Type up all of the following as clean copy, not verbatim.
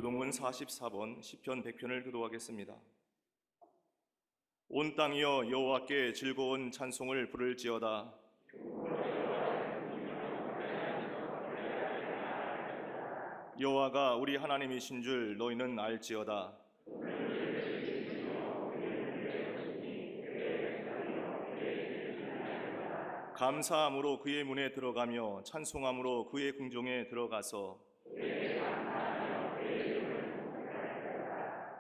교동문 44번 시편 100편을 교도하겠습니다. 온 땅이여 여호와께 즐거운 찬송을 부를지어다. 여호와가 우리 하나님이신 줄 너희는 알지어다. 감사함으로 그의 문에 들어가며 찬송함으로 그의 궁정에 들어가서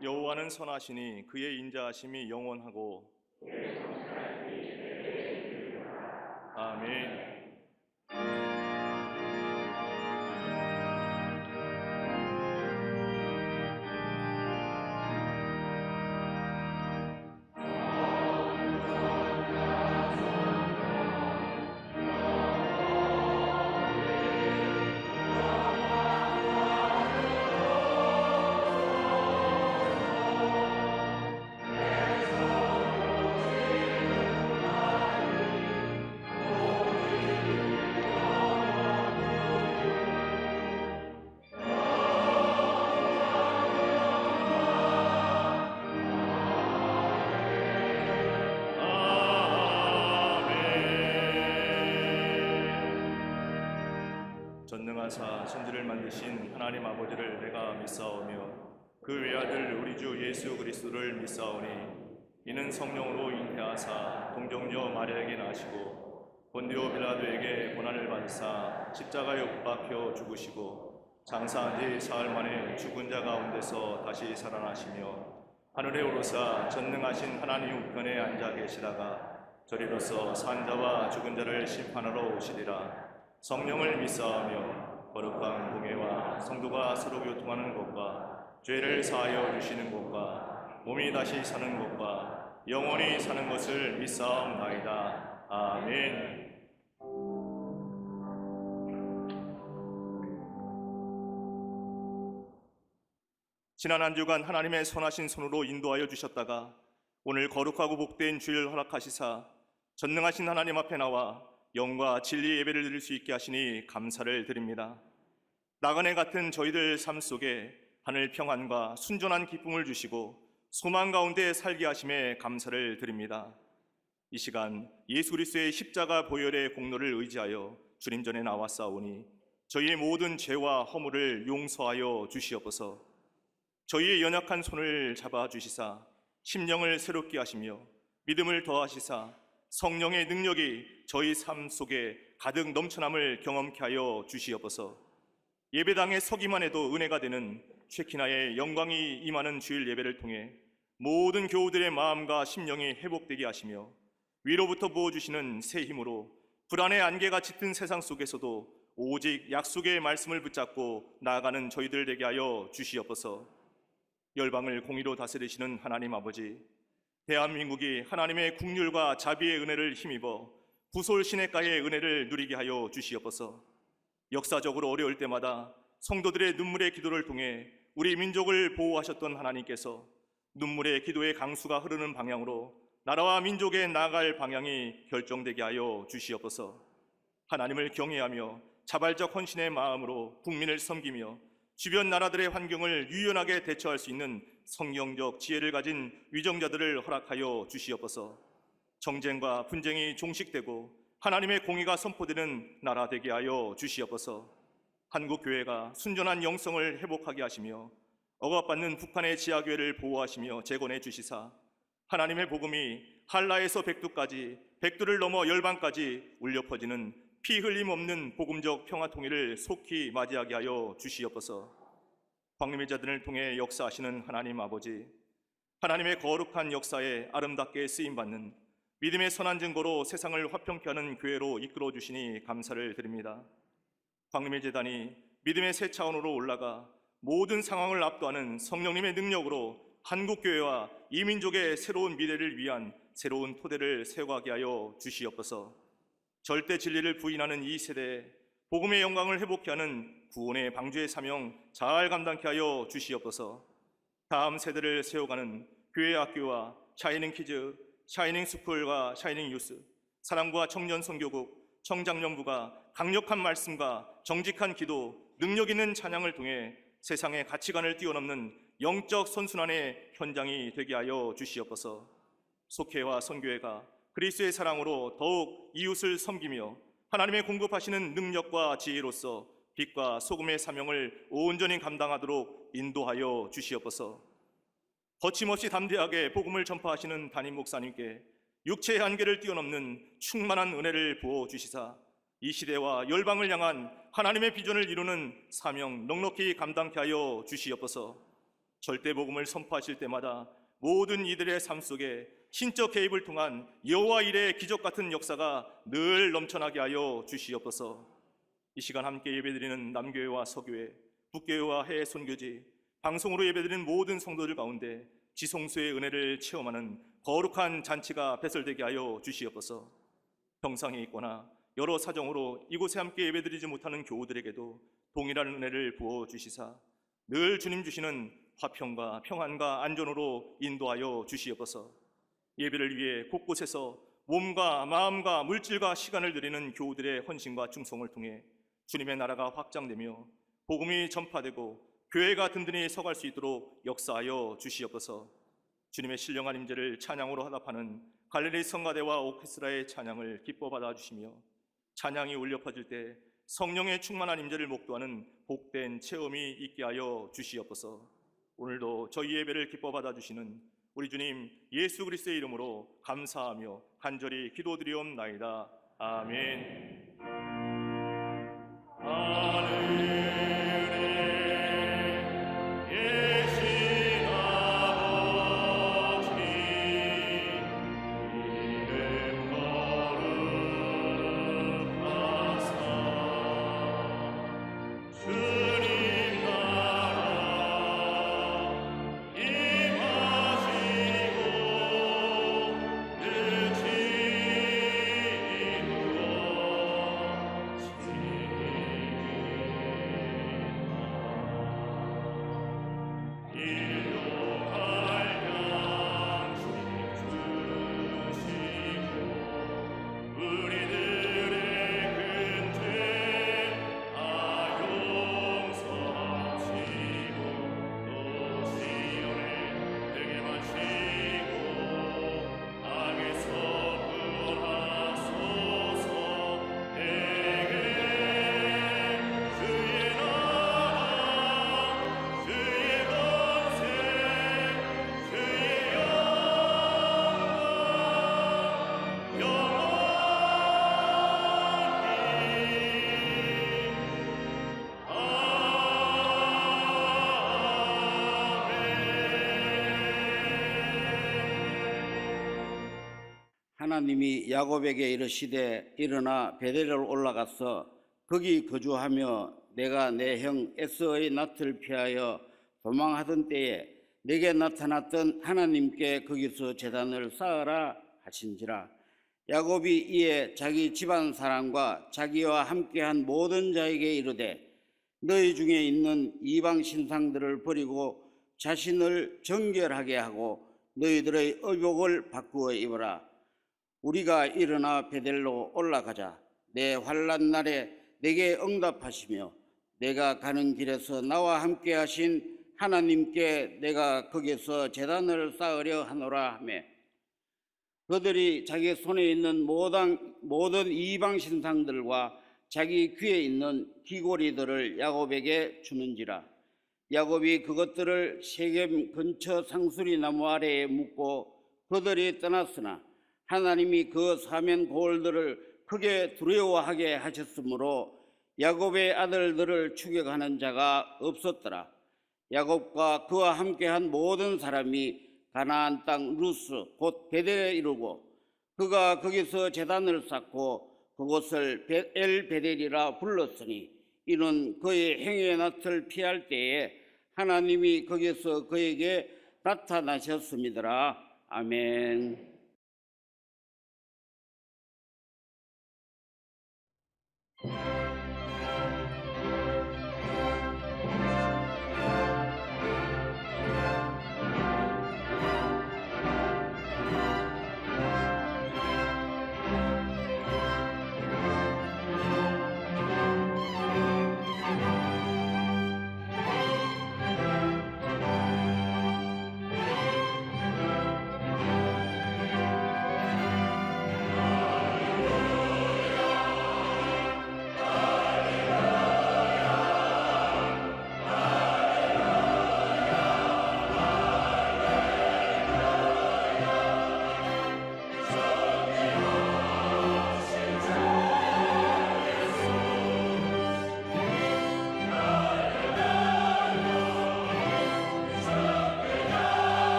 여호와는 선하시니 그의 인자하심이 영원하고. 아멘. 인하사 천지를 만드신 하나님 아버지를 내가 믿사오며 그 외아들 우리 주 예수 그리스도를 믿사오니 이는 성령으로 잉태하사 동정녀 마리아에게 나시고 본디오 빌라도에게 고난을 받으사 십자가에 못 박혀 죽으시고 장사한 지 사흘 만에 죽은 자 가운데서 다시 살아나시며 하늘에 오르사 전능하신 하나님 우편에 앉아 계시다가 저리로서 산 자와 죽은 자를 심판하러 오시리라. 성령을 믿사오며 거룩한 공예와 성도가 서로 교통하는 것과 죄를 사하여 주시는 것과 몸이 다시 사는 것과 영원히 사는 것을 믿사옵나이다. 아멘. 지난 한 주간 하나님의 선하신 손으로 인도하여 주셨다가 오늘 거룩하고 복된 주일 허락하시사 전능하신 하나님 앞에 나와 영과 진리 예배를 드릴 수 있게 하시니 감사를 드립니다. 나그네 같은 저희들 삶 속에 하늘 평안과 순전한 기쁨을 주시고 소망 가운데 살게 하심에 감사를 드립니다. 이 시간 예수 그리스도의 십자가 보혈의 공로를 의지하여 주님 전에 나왔사오니 저희의 모든 죄와 허물을 용서하여 주시옵소서. 저희의 연약한 손을 잡아주시사 심령을 새롭게 하시며 믿음을 더하시사 성령의 능력이 저희 삶 속에 가득 넘쳐남을 경험케 하여 주시옵소서. 예배당에 서기만 해도 은혜가 되는 쉐키나의 영광이 임하는 주일 예배를 통해 모든 교우들의 마음과 심령이 회복되게 하시며 위로부터 부어주시는 새 힘으로 불안의 안개가 짙은 세상 속에서도 오직 약속의 말씀을 붙잡고 나아가는 저희들 되게 하여 주시옵소서. 열방을 공의로 다스리시는 하나님 아버지, 대한민국이 하나님의 국률과 자비의 은혜를 힘입어 부솔 시냇가의 은혜를 누리게 하여 주시옵소서. 역사적으로 어려울 때마다 성도들의 눈물의 기도를 통해 우리 민족을 보호하셨던 하나님께서 눈물의 기도의 강수가 흐르는 방향으로 나라와 민족에 나아갈 방향이 결정되게 하여 주시옵소서. 하나님을 경외하며 자발적 헌신의 마음으로 국민을 섬기며 주변 나라들의 환경을 유연하게 대처할 수 있는 성경적 지혜를 가진 위정자들을 허락하여 주시옵소서. 정쟁과 분쟁이 종식되고 하나님의 공의가 선포되는 나라 되게 하여 주시옵소서. 한국 교회가 순전한 영성을 회복하게 하시며 억압받는 북한의 지하교회를 보호하시며 재건해 주시사 하나님의 복음이 한라에서 백두까지, 백두를 넘어 열방까지 울려 퍼지는 피 흘림 없는 복음적 평화 통일을 속히 맞이하게 하여 주시옵소서. 광림의 자들을 통해 역사하시는 하나님 아버지, 하나님의 거룩한 역사에 아름답게 쓰임받는 믿음의 선한 증거로 세상을 화평케 하는 교회로 이끌어 주시니 감사를 드립니다. 광림의 제단이 믿음의 새 차원으로 올라가 모든 상황을 압도하는 성령님의 능력으로 한국교회와 이 민족의 새로운 미래를 위한 새로운 토대를 세워가게 하여 주시옵소서. 절대 진리를 부인하는 이 세대에 복음의 영광을 회복케 하는 구원의 방주의 사명 잘 감당케 하여 주시옵소서. 다음 세대를 세워가는 교회 학교와 샤이닝 키즈, 샤이닝 스쿨과 샤이닝 유스, 사랑과 청년 선교국, 청장년부가 강력한 말씀과 정직한 기도, 능력 있는 찬양을 통해 세상의 가치관을 뛰어넘는 영적 선순환의 현장이 되게 하여 주시옵소서. 속회와 선교회가 그리스도의 사랑으로 더욱 이웃을 섬기며 하나님의 공급하시는 능력과 지혜로서 빛과 소금의 사명을 온전히 감당하도록 인도하여 주시옵소서. 거침없이 담대하게 복음을 전파하시는 담임 목사님께 육체의 한계를 뛰어넘는 충만한 은혜를 부어 주시사 이 시대와 열방을 향한 하나님의 비전을 이루는 사명 넉넉히 감당케 하여 주시옵소서. 절대 복음을 선포하실 때마다 모든 이들의 삶 속에 신적 개입을 통한 여호와 일의 기적 같은 역사가 늘 넘쳐나게 하여 주시옵소서. 이 시간 함께 예배드리는 남교회와 서교회, 북교회와 해외 선교지, 방송으로 예배드리는 모든 성도들 가운데 지성소의 은혜를 체험하는 거룩한 잔치가 배설되게 하여 주시옵소서. 병상에 있거나 여러 사정으로 이곳에 함께 예배드리지 못하는 교우들에게도 동일한 은혜를 부어 주시사 늘 주님 주시는 화평과 평안과 안전으로 인도하여 주시옵소서. 예배를 위해 곳곳에서 몸과 마음과 물질과 시간을 드리는 교우들의 헌신과 충성을 통해 주님의 나라가 확장되며 복음이 전파되고 교회가 든든히 서갈 수 있도록 역사하여 주시옵소서. 주님의 신령한 임재를 찬양으로 화답하는 갈릴리 성가대와 오케스트라의 찬양을 기뻐 받아주시며 찬양이 울려 퍼질 때 성령의 충만한 임재를 목도하는 복된 체험이 있게 하여 주시옵소서. 오늘도 저희 예배를 기뻐 받아주시는 우리 주님 예수 그리스도의 이름으로 감사하며 간절히 기도드리옵나이다. 아멘. 하나님이 야곱에게 이르시되 일어나 베델로 올라가서 거기 거주하며 내가 내 형 에서의 낯을 피하여 도망하던 때에 내게 나타났던 하나님께 거기서 제단을 쌓으라 하신지라. 야곱이 이에 자기 집안 사람과 자기와 함께한 모든 자에게 이르되 너희 중에 있는 이방 신상들을 버리고 자신을 정결하게 하고 너희들의 의복을 바꾸어 입어라. 우리가 일어나 베델로 올라가자. 내 환난 날에 내게 응답하시며 내가 가는 길에서 나와 함께 하신 하나님께 내가 거기서 제단을 쌓으려 하노라 하며 그들이 자기 손에 있는 모든 이방 신상들과 자기 귀에 있는 귀고리들을 야곱에게 주는지라. 야곱이 그것들을 세겜 근처 상수리 나무 아래에 묻고 그들이 떠났으나 하나님이 그 사면 고을들을 크게 두려워하게 하셨으므로 야곱의 아들들을 추격하는 자가 없었더라. 야곱과 그와 함께한 모든 사람이 가나안 땅 루스 곧 베델에 이르고 그가 거기서 제단을 쌓고 그곳을 엘베델이라 불렀으니 이는 그의 행위의 낯을 피할 때에 하나님이 거기서 그에게 나타나셨음이더라. 아멘.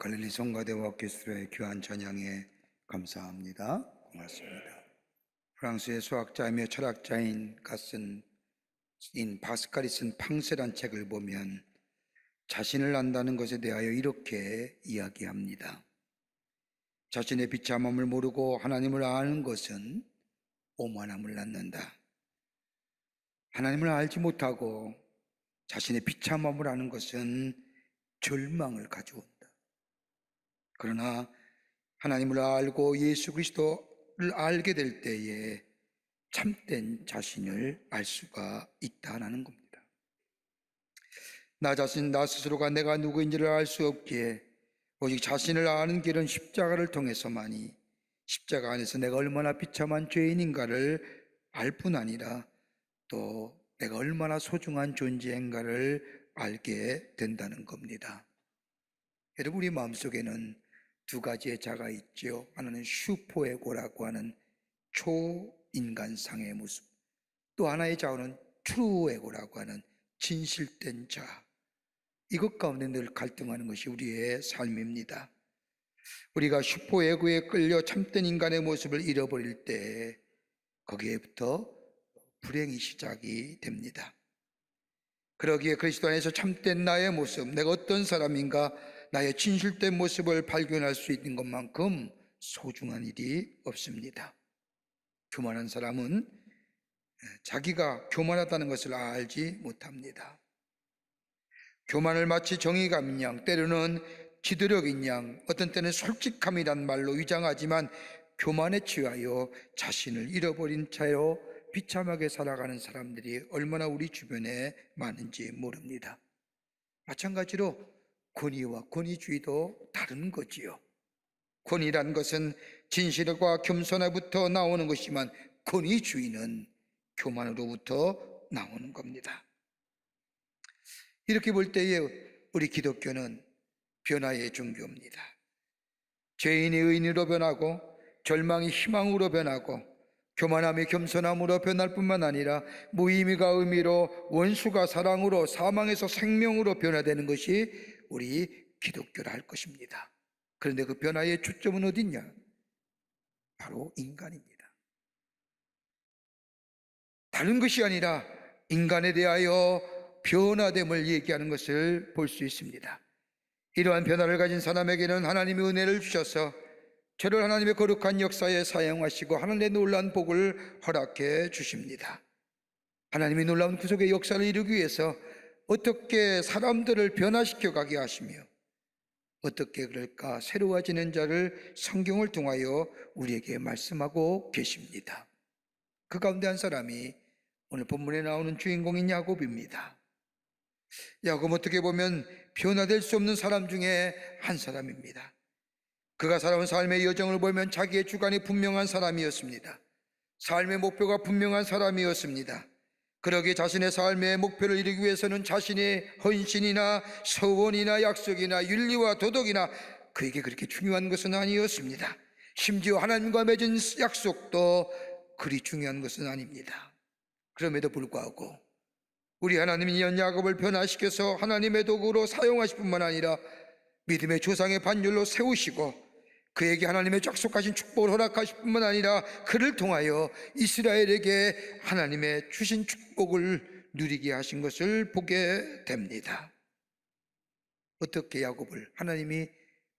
갈릴리 성가대와 오케스트라의 귀한 찬양에 감사합니다. 고맙습니다. 프랑스의 수학자이며 철학자인 파스칼이 쓴 팡세란 책을 보면 자신을 안다는 것에 대하여 이렇게 이야기합니다. 자신의 비참함을 모르고 하나님을 아는 것은 오만함을 낳는다. 하나님을 알지 못하고 자신의 비참함을 아는 것은 절망을 가져온다. 그러나 하나님을 알고 예수 그리스도를 알게 될 때에 참된 자신을 알 수가 있다는 겁니다. 나 스스로가 내가 누구인지를 알 수 없기에 오직 자신을 아는 길은 십자가를 통해서만이, 십자가 안에서 내가 얼마나 비참한 죄인인가를 알 뿐 아니라 또 내가 얼마나 소중한 존재인가를 알게 된다는 겁니다. 여러분, 우리 마음속에는 두 가지의 자가 있죠. 하나는 슈퍼에고라고 하는 초인간상의 모습, 또 하나의 자는 트루에고라고 하는 진실된 자. 이것 가운데 늘 갈등하는 것이 우리의 삶입니다. 우리가 슈퍼에고에 끌려 참된 인간의 모습을 잃어버릴 때 거기에부터 불행이 시작이 됩니다. 그러기에 그리스도 안에서 참된 나의 모습, 내가 어떤 사람인가, 나의 진실된 모습을 발견할 수 있는 것만큼 소중한 일이 없습니다. 교만한 사람은 자기가 교만하다는 것을 알지 못합니다. 교만을 마치 정의감인 양, 때로는 지도력인 양, 어떤 때는 솔직함이란 말로 위장하지만 교만에 취하여 자신을 잃어버린 채로 비참하게 살아가는 사람들이 얼마나 우리 주변에 많은지 모릅니다. 마찬가지로 권위와 권위주의도 다른 거지요. 권위란 것은 진실과 겸손에부터 나오는 것이지만 권위주의는 교만으로부터 나오는 겁니다. 이렇게 볼 때에 우리 기독교는 변화의 종교입니다. 죄인이 의인으로 변하고 절망이 희망으로 변하고 교만함이 겸손함으로 변할 뿐만 아니라 무의미가 의미로, 원수가 사랑으로, 사망에서 생명으로 변화되는 것이 우리 기독교라 할 것입니다. 그런데 그 변화의 초점은 어디냐? 바로 인간입니다. 다른 것이 아니라 인간에 대하여 변화됨을 얘기하는 것을 볼 수 있습니다. 이러한 변화를 가진 사람에게는 하나님의 은혜를 주셔서 저를 하나님의 거룩한 역사에 사용하시고 하나님의 놀라운 복을 허락해 주십니다. 하나님의 놀라운 구속의 역사를 이루기 위해서 어떻게 사람들을 변화시켜 가게 하시며 어떻게 그럴까 새로워지는 자를 성경을 통하여 우리에게 말씀하고 계십니다. 그 가운데 한 사람이 오늘 본문에 나오는 주인공인 야곱입니다. 야곱, 어떻게 보면 변화될 수 없는 사람 중에 한 사람입니다. 그가 살아온 삶의 여정을 보면 자기의 주관이 분명한 사람이었습니다. 삶의 목표가 분명한 사람이었습니다. 그러기에 자신의 삶의 목표를 이루기 위해서는 자신의 헌신이나 서원이나 약속이나 윤리와 도덕이나 그에게 그렇게 중요한 것은 아니었습니다. 심지어 하나님과 맺은 약속도 그리 중요한 것은 아닙니다. 그럼에도 불구하고 우리 하나님이 이런 야곱을 변화시켜서 하나님의 도구로 사용하실 뿐만 아니라 믿음의 조상의 반열로 세우시고 그에게 하나님의 약속하신 축복을 허락하실 뿐만 아니라 그를 통하여 이스라엘에게 하나님의 주신 축복을 누리게 하신 것을 보게 됩니다. 어떻게 야곱을 하나님이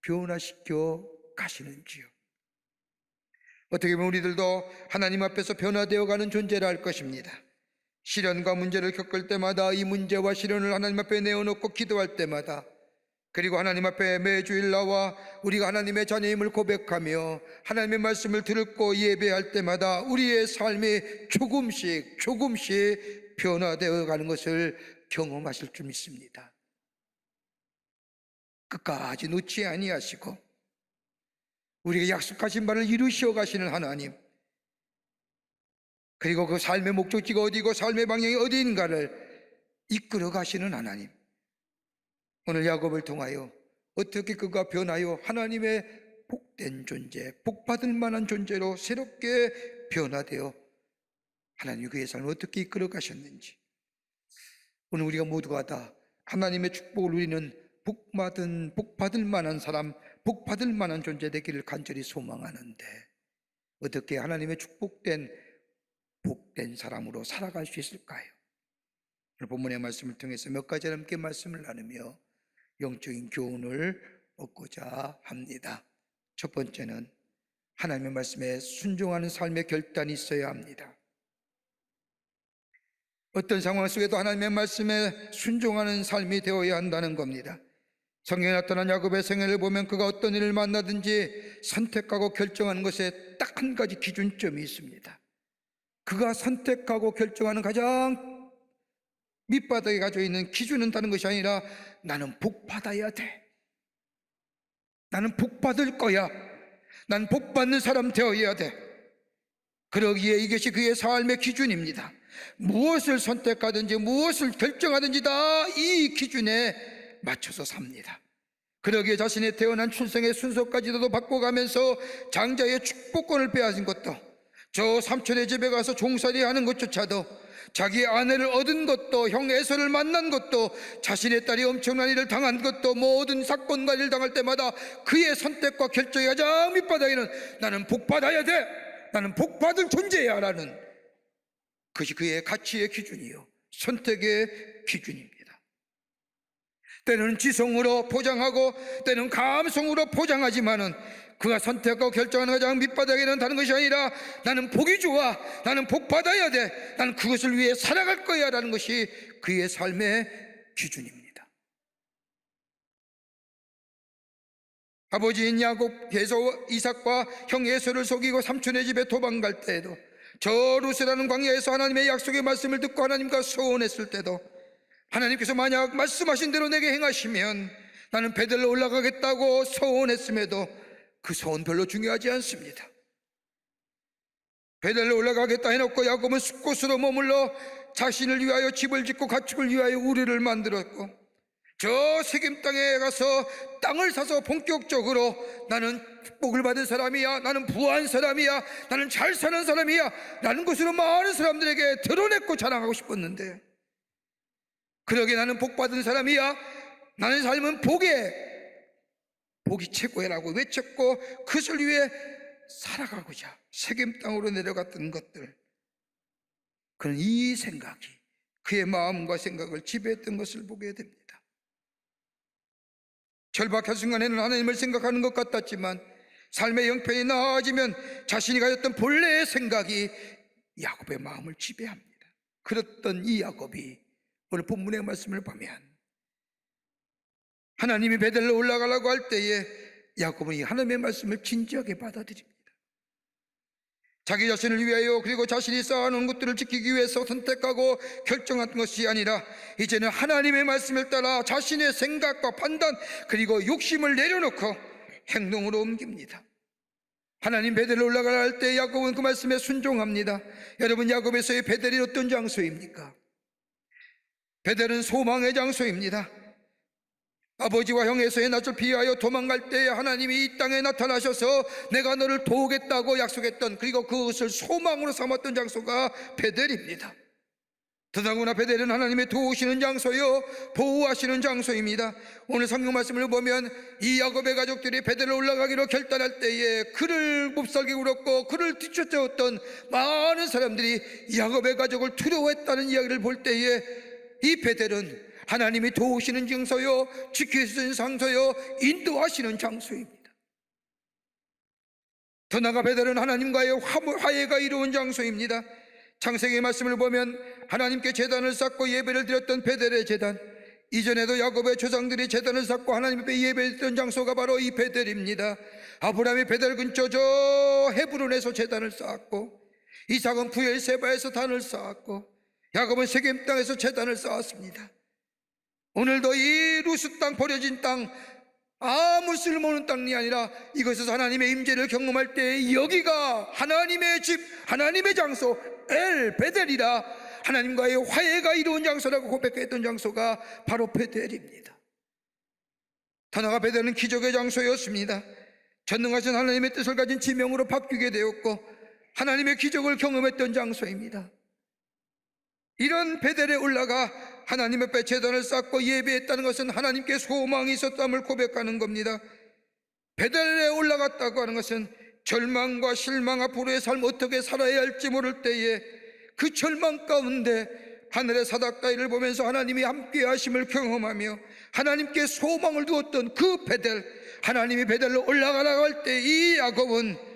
변화시켜 가시는지요. 어떻게 보면 우리들도 하나님 앞에서 변화되어 가는 존재라 할 것입니다. 시련과 문제를 겪을 때마다 이 문제와 시련을 하나님 앞에 내어놓고 기도할 때마다, 그리고 하나님 앞에 매주일 나와 우리가 하나님의 자녀임을 고백하며 하나님의 말씀을 듣고 예배할 때마다 우리의 삶이 조금씩 변화되어 가는 것을 경험하실 줄 믿습니다. 끝까지 놓지 아니하시고 우리에게 약속하신 바를 이루시어 가시는 하나님, 그리고 그 삶의 목적지가 어디고 삶의 방향이 어디인가를 이끌어 가시는 하나님, 오늘 야곱을 통하여 어떻게 그가 변하여 하나님의 복된 존재, 복받을 만한 존재로 새롭게 변화되어 하나님이 그의 삶을 어떻게 이끌어 가셨는지, 오늘 우리가 모두가 다 하나님의 축복을 누리는 복받을 만한 사람, 복받을 만한 존재 되기를 간절히 소망하는데 어떻게 하나님의 축복된 복된 사람으로 살아갈 수 있을까요? 오늘 본문의 말씀을 통해서 몇 가지 함께 말씀을 나누며 영적인 교훈을 얻고자 합니다. 첫 번째는 하나님의 말씀에 순종하는 삶의 결단이 있어야 합니다. 어떤 상황 속에도 하나님의 말씀에 순종하는 삶이 되어야 한다는 겁니다. 성경에 나타난 야곱의 생애를 보면 그가 어떤 일을 만나든지 선택하고 결정하는 것에 딱 한 가지 기준점이 있습니다. 그가 선택하고 결정하는 가장 밑바닥에 가지고 있는 기준은 다른 것이 아니라 나는 복받아야 돼. 나는 복받을 거야. 난 복받는 사람 되어야 돼. 그러기에 이것이 그의 삶의 기준입니다. 무엇을 선택하든지 무엇을 결정하든지 다 이 기준에 맞춰서 삽니다. 그러기에 자신의 태어난 출생의 순서까지도 바꿔가면서 장자의 축복권을 빼앗은 것도, 저 삼촌의 집에 가서 종살이 하는 것조차도, 자기 아내를 얻은 것도, 형 에서를 만난 것도, 자신의 딸이 엄청난 일을 당한 것도, 모든 사건과 일을 당할 때마다 그의 선택과 결정의 가장 밑바닥에는 나는 복받아야 돼, 나는 복받을 존재야 라는 그것이 그의 가치의 기준이요, 선택의 기준입니다. 때는 지성으로 포장하고 때는 감성으로 포장하지만은 그가 선택하고 결정하는 가장 밑바닥에는 다른 것이 아니라 나는 복이 좋아, 나는 복 받아야 돼, 나는 그것을 위해 살아갈 거야 라는 것이 그의 삶의 기준입니다. 아버지인 야곱, 이삭과 형 에서를 속이고 삼촌의 집에 도망갈 때에도, 저 루스라는 광야에서 하나님의 약속의 말씀을 듣고 하나님과 소원했을 때도, 하나님께서 만약 말씀하신 대로 내게 행하시면 나는 베델로 올라가겠다고 소원했음에도 그 소원 별로 중요하지 않습니다. 베델로 올라가겠다 해놓고 야곱은 숲곳으로 머물러 자신을 위하여 집을 짓고 가축을 위하여 우리를 만들었고, 저 세겜 땅에 가서 땅을 사서 본격적으로 나는 축복을 받은 사람이야, 나는 부한 사람이야, 나는 잘 사는 사람이야 라는 것으로 많은 사람들에게 드러냈고 자랑하고 싶었는데, 그러게 나는 복받은 사람이야, 나는 삶은 복이 최고야라고 외쳤고 그것을 위해 살아가고자 세겜 땅으로 내려갔던 것들, 그는 이 생각이 그의 마음과 생각을 지배했던 것을 보게 됩니다. 절박한 순간에는 하나님을 생각하는 것 같았지만 삶의 형편이 나아지면 자신이 가졌던 본래의 생각이 야곱의 마음을 지배합니다. 그랬던 이 야곱이 오늘 본문의 말씀을 보면 하나님이 베델로 올라가려고 할 때에 야곱은 이 하나님의 말씀을 진지하게 받아들입니다. 자기 자신을 위하여 그리고 자신이 쌓아놓은 것들을 지키기 위해서 선택하고 결정한 것이 아니라 이제는 하나님의 말씀을 따라 자신의 생각과 판단 그리고 욕심을 내려놓고 행동으로 옮깁니다. 하나님 베델로 올라가려 할 때 야곱은 그 말씀에 순종합니다. 여러분, 야곱에서의 베델이 어떤 장소입니까? 베델은 소망의 장소입니다. 아버지와 형 에서의 낯을 피하여 도망갈 때에 하나님이 이 땅에 나타나셔서 내가 너를 도우겠다고 약속했던, 그리고 그것을 소망으로 삼았던 장소가 베델입니다. 더더구나 베델은 하나님의 도우시는 장소요, 보호하시는 장소입니다. 오늘 성경 말씀을 보면 이 야곱의 가족들이 베델로 올라가기로 결단할 때에 그를 몹살게 울었고 그를 뒤쫓아왔던 많은 사람들이 야곱의 가족을 두려워했다는 이야기를 볼 때에 이 베델은 하나님이 도우시는 장소요, 지키시는 장소요, 인도하시는 장소입니다. 더 나아가 베델은 하나님과의 화해가 이루어진 장소입니다. 창세기 말씀을 보면 하나님께 제단을 쌓고 예배를 드렸던 베델의 제단, 이전에도 야곱의 조상들이 제단을 쌓고 하나님 앞에 예배했던 장소가 바로 이 베델입니다. 아브라함이 베델 근처 저 헤브론에서 제단을 쌓았고, 이삭은 부엘세바에서 단을 쌓았고, 야곱은 세겜 땅에서 제단을 쌓았습니다. 오늘도 이 루스 땅, 버려진 땅, 아무 쓸모없는 땅이 아니라 이것에서 하나님의 임재를 경험할 때 여기가 하나님의 집, 하나님의 장소 엘 베델이라, 하나님과의 화해가 이루어진 장소라고 고백했던 장소가 바로 베델입니다. 더 나아가 베델은 기적의 장소였습니다. 전능하신 하나님의 뜻을 가진 지명으로 바뀌게 되었고 하나님의 기적을 경험했던 장소입니다. 이런 베델에 올라가 하나님 앞에 제단을 쌓고 예배했다는 것은 하나님께 소망이 있었다함을 고백하는 겁니다. 베델에 올라갔다고 하는 것은 절망과 실망, 앞으로의 삶 어떻게 살아야 할지 모를 때에 그 절망 가운데 하늘의 사닥다리를 보면서 하나님이 함께 하심을 경험하며 하나님께 소망을 두었던 그 베델, 하나님이 베델로 올라가라고 할 때 이 야곱은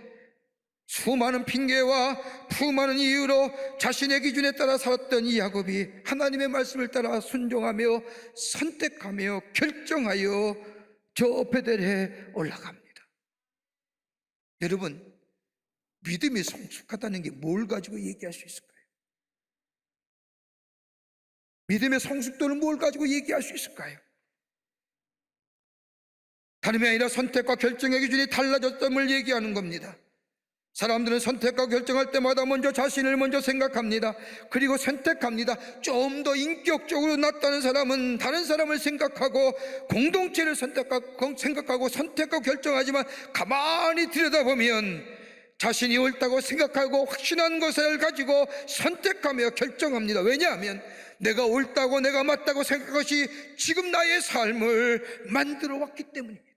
수많은 핑계와 수많은 이유로 자신의 기준에 따라 살았던 이 야곱이 하나님의 말씀을 따라 순종하며 선택하며 결정하여 저 베델에 올라갑니다. 여러분, 믿음이 성숙하다는 게 뭘 가지고 얘기할 수 있을까요? 믿음의 성숙도는 뭘 가지고 얘기할 수 있을까요? 다름이 아니라 선택과 결정의 기준이 달라졌음을 얘기하는 겁니다. 사람들은 선택과 결정할 때마다 먼저 자신을 먼저 생각합니다. 그리고 선택합니다. 좀 더 인격적으로 낫다는 사람은 다른 사람을 생각하고 공동체를 생각하고 선택과 결정하지만 가만히 들여다보면 자신이 옳다고 생각하고 확신한 것을 가지고 선택하며 결정합니다. 왜냐하면 내가 옳다고 내가 맞다고 생각한 것이 지금 나의 삶을 만들어 왔기 때문입니다.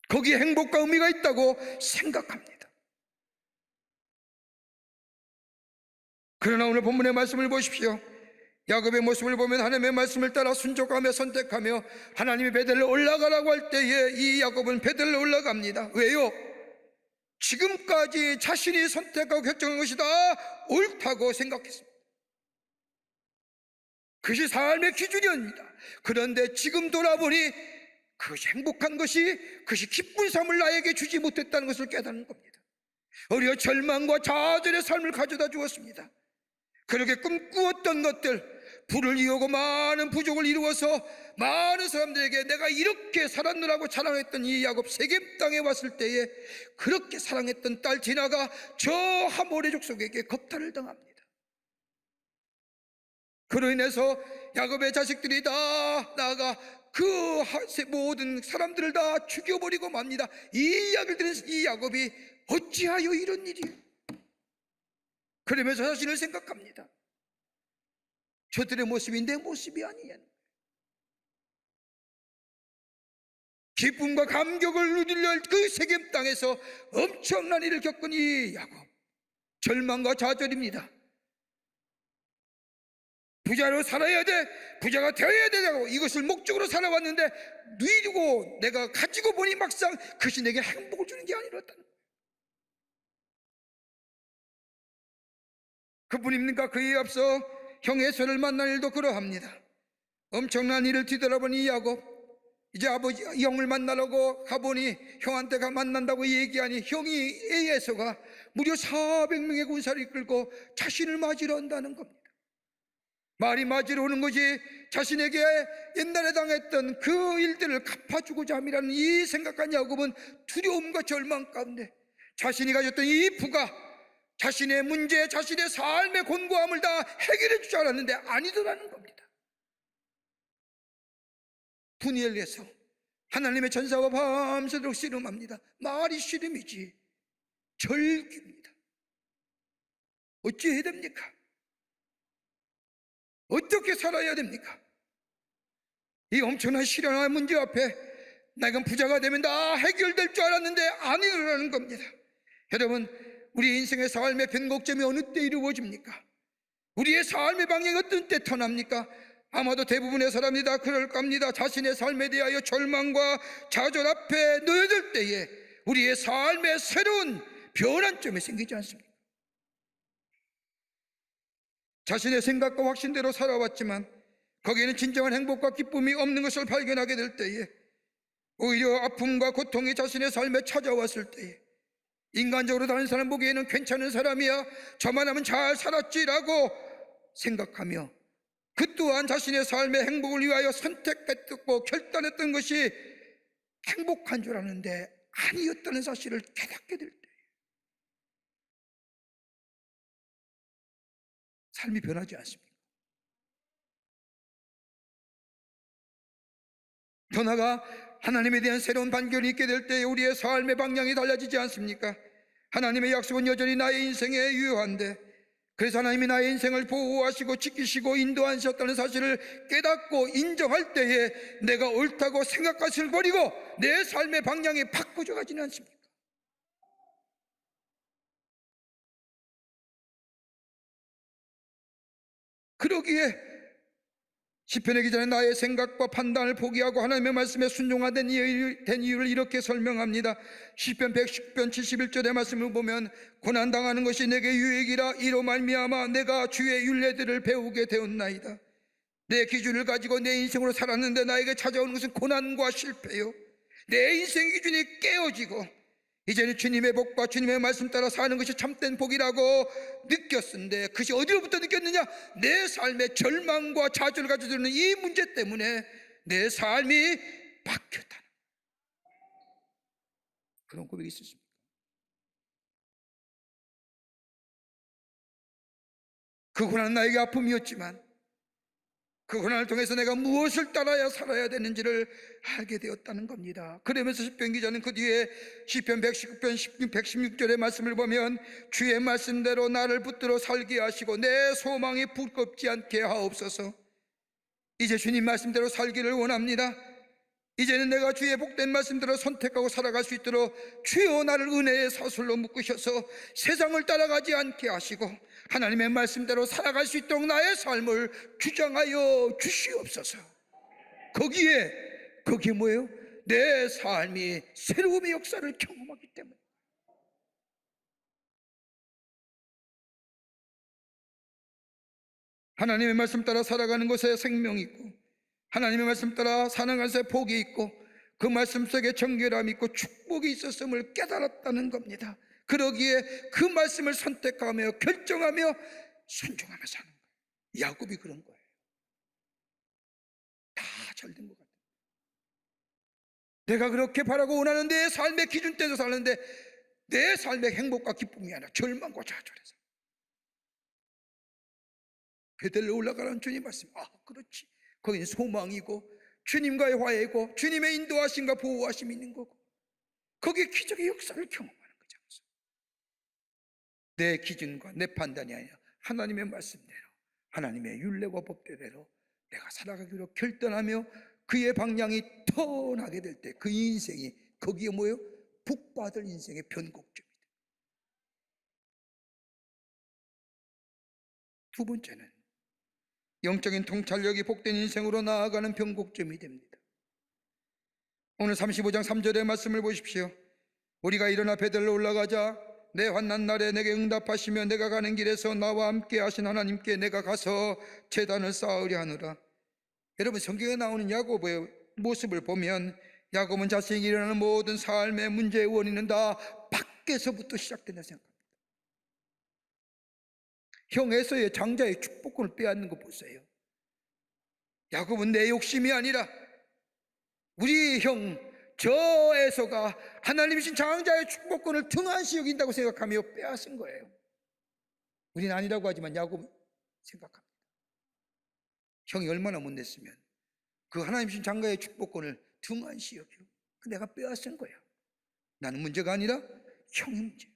거기에 행복과 의미가 있다고 생각합니다. 그러나 오늘 본문의 말씀을 보십시오. 야곱의 모습을 보면 하나님의 말씀을 따라 순종하며 선택하며 하나님이 베델로 올라가라고 할 때에 이 야곱은 베델로 올라갑니다. 왜요? 지금까지 자신이 선택하고 결정한 것이 다 옳다고 생각했습니다. 그것이 삶의 기준이었습니다. 그런데 지금 돌아보니 그것이 행복한 것이, 그것이 기쁜 삶을 나에게 주지 못했다는 것을 깨닫는 겁니다. 오히려 절망과 좌절의 삶을 가져다 주었습니다. 그렇게 꿈꾸었던 것들, 부를 이루고 많은 부족을 이루어서 많은 사람들에게 내가 이렇게 살았느라고 자랑했던 이 야곱, 세겜 땅에 왔을 때에 그렇게 사랑했던 딸 디나가 저 하몰의 족속에게 겁탈을 당합니다. 그로 인해서 야곱의 자식들이 다 나아가 그 모든 사람들을 다 죽여버리고 맙니다. 이 이야기를 들은 이 야곱이 어찌하여 이런 일이, 그러면서 자신을 생각합니다. 저들의 모습이 내 모습이 아니냐. 기쁨과 감격을 누리려 그 세겜 땅에서 엄청난 일을 겪은 이 야곱, 절망과 좌절입니다. 부자로 살아야 돼, 부자가 되어야 되고 이것을 목적으로 살아왔는데 누리고 내가 가지고 보니 막상 그것이 내게 행복을 주는 게 아니었다는 거예요. 그뿐입니까? 그에 앞서 형 에서를 만난 일도 그러합니다. 엄청난 일을 뒤돌아보니 야곱, 이제 아버지 형을 만나려고 가보니 형한테 만난다고 얘기하니 형이 에서가 무려 400명의 군사를 이끌고 자신을 맞으러 온다는 겁니다. 말이 맞으러 오는 것이 자신에게 옛날에 당했던 그 일들을 갚아주고자 함이라는 이 생각한 야곱은 두려움과 절망 가운데 자신이 가졌던 이 부가 자신의 문제, 자신의 삶의 곤고함을 다 해결해 줄 줄 알았는데 아니더라는 겁니다. 분이엘에서 하나님의 전사와 밤새도록 씨름합니다. 말이 씨름이지 절규입니다. 어찌해야 됩니까? 어떻게 살아야 됩니까? 이 엄청난 시련과 문제 앞에 내가 부자가 되면 다 해결될 줄 알았는데 아니라는 겁니다. 여러분, 우리 인생의 삶의 변곡점이 어느 때 이루어집니까? 우리의 삶의 방향이 어떤 때 터납니까? 아마도 대부분의 사람이 다 그럴 겁니다. 자신의 삶에 대하여 절망과 좌절 앞에 놓여들 때에 우리의 삶의 새로운 변환점이 생기지 않습니까? 자신의 생각과 확신대로 살아왔지만 거기에는 진정한 행복과 기쁨이 없는 것을 발견하게 될 때에 오히려 아픔과 고통이 자신의 삶에 찾아왔을 때에 인간적으로 다른 사람 보기에는 괜찮은 사람이야, 저만 하면 잘 살았지라고 생각하며 그 또한 자신의 삶의 행복을 위하여 선택했고 결단했던 것이 행복한 줄 아는데 아니었다는 사실을 깨닫게 될 때 삶이 변하지 않습니까? 더 나아가 하나님에 대한 새로운 반견이 있게 될 때 우리의 삶의 방향이 달라지지 않습니까? 하나님의 약속은 여전히 나의 인생에 유효한데 그래서 하나님이 나의 인생을 보호하시고 지키시고 인도하셨다는 사실을 깨닫고 인정할 때에 내가 옳다고 생각할 것을 버리고 내 삶의 방향이 바꿔져 가지는 않습니까? 그러기에 시편의 기자는 나의 생각과 판단을 포기하고 하나님의 말씀에 순종하된 이유를 이렇게 설명합니다. 시편 110편 71절의 말씀을 보면 고난당하는 것이 내게 유익이라 이로 말미암아 내가 주의 율례들을 배우게 되었나이다. 내 기준을 가지고 내 인생으로 살았는데 나에게 찾아오는 것은 고난과 실패요. 내 인생의 기준이 깨어지고 이제는 주님의 복과 주님의 말씀 따라 사는 것이 참된 복이라고 느꼈는데 그것이 어디로부터 느꼈느냐? 내 삶의 절망과 좌절을 가지고 있는 이 문제 때문에 내 삶이 바뀌었다는 그런 고백이 있었습니다. 그 고난은 나에게 아픔이었지만 그 고난을 통해서 내가 무엇을 따라야 살아야 되는지를 알게 되었다는 겁니다. 그러면서 시편 기자는 그 뒤에 시편 119편 116절의 말씀을 보면 주의 말씀대로 나를 붙들어 살게 하시고 내 소망이 부끄럽지 않게 하옵소서. 이제 주님 말씀대로 살기를 원합니다. 이제는 내가 주의 복된 말씀대로 선택하고 살아갈 수 있도록 주여 나를 은혜의 사슬로 묶으셔서 세상을 따라가지 않게 하시고 하나님의 말씀대로 살아갈 수 있도록 나의 삶을 주장하여 주시옵소서. 거기에 뭐예요? 내 삶이 새로움의 역사를 경험하기 때문에. 하나님의 말씀 따라 살아가는 것에 생명이 있고 하나님의 말씀 따라 사는 것에 복이 있고 그 말씀 속에 정결함이 있고 축복이 있었음을 깨달았다는 겁니다. 그러기에 그 말씀을 선택하며 결정하며 순종하며 사는 거예요. 야곱이 그런 거예요. 다 잘 된 것 같아요. 내가 그렇게 바라고 원하는 내 삶의 기준대로 사는데 내 삶의 행복과 기쁨이 아니라 절망과 좌절해서 베델로 올라가라는 주님 말씀. 그렇지. 거기는 소망이고 주님과의 화해고 주님의 인도하심과 보호하심이 있는 거고 거기에 기적의 역사를 경험하는 거죠. 내 기준과 내 판단이 아니라 하나님의 말씀대로 하나님의 율례와 법대로 내가 살아가기로 결단하며 그의 방향이 터나게 될 때 그 인생이 거기에 뭐예요? 복받을 인생의 변곡점이다. 두 번째는 영적인 통찰력이 복된 인생으로 나아가는 변곡점이 됩니다. 오늘 35장 3절의 말씀을 보십시오. 우리가 일어나 베델로 올라가자 내 환난 날에 내게 응답하시며 내가 가는 길에서 나와 함께 하신 하나님께 내가 가서 제단을 쌓으려 하노라. 여러분 성경에 나오는 야곱의 모습을 보면 야곱은 자신이 일어나는 모든 삶의 문제의 원인은 다 밖에서부터 시작된다 생각합니다. 형 에서의 장자의 축복권을 빼앗는 거 보세요. 야곱은 내 욕심이 아니라 우리 형 저 에서가 하나님이신 장자의 축복권을 등한시 여긴다고 생각하며 빼앗은 거예요. 우리는 아니라고 하지만 야곱은 생각합니다. 형이 얼마나 못냈으면 그 하나님이신 장가의 축복권을 등한시 여겨 내가 빼앗은 거야. 나는 문제가 아니라 형이 문제.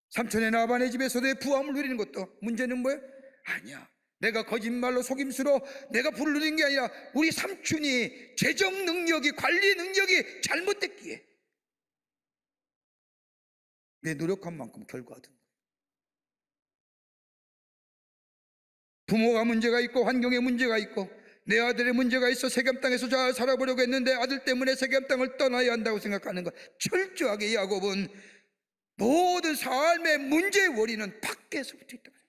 삼촌의 나반의 집에서도 부함을 누리는 것도 문제는 뭐예요? 아니야. 내가 거짓말로 속임수로 내가 부를 누린 게 아니라 우리 삼촌이 재정 능력이 관리 능력이 잘못됐기에 내 노력한 만큼 결과가 든 거예요. 부모가 문제가 있고 환경에 문제가 있고 내 아들의 문제가 있어 세겜 땅에서 잘 살아보려고 했는데 아들 때문에 세겜 땅을 떠나야 한다고 생각하는 것. 철저하게 야곱은 모든 삶의 문제의 원인은 밖에서부터 있다고 생각해요.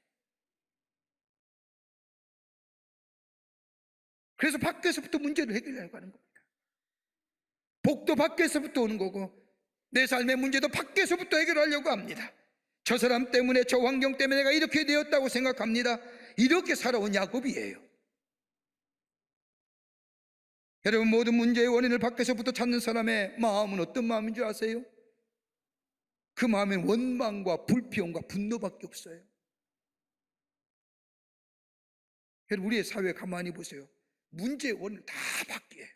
그래서 밖에서부터 문제를 해결하려고 하는 겁니다. 복도 밖에서부터 오는 거고 내 삶의 문제도 밖에서부터 해결하려고 합니다. 저 사람 때문에 저 환경 때문에 내가 이렇게 되었다고 생각합니다. 이렇게 살아온 야곱이에요. 여러분 모든 문제의 원인을 밖에서부터 찾는 사람의 마음은 어떤 마음인 줄 아세요? 그 마음엔 원망과 불평과 분노밖에 없어요. 여러분 우리의 사회 가만히 보세요. 문제의 원인 다 밖이에요.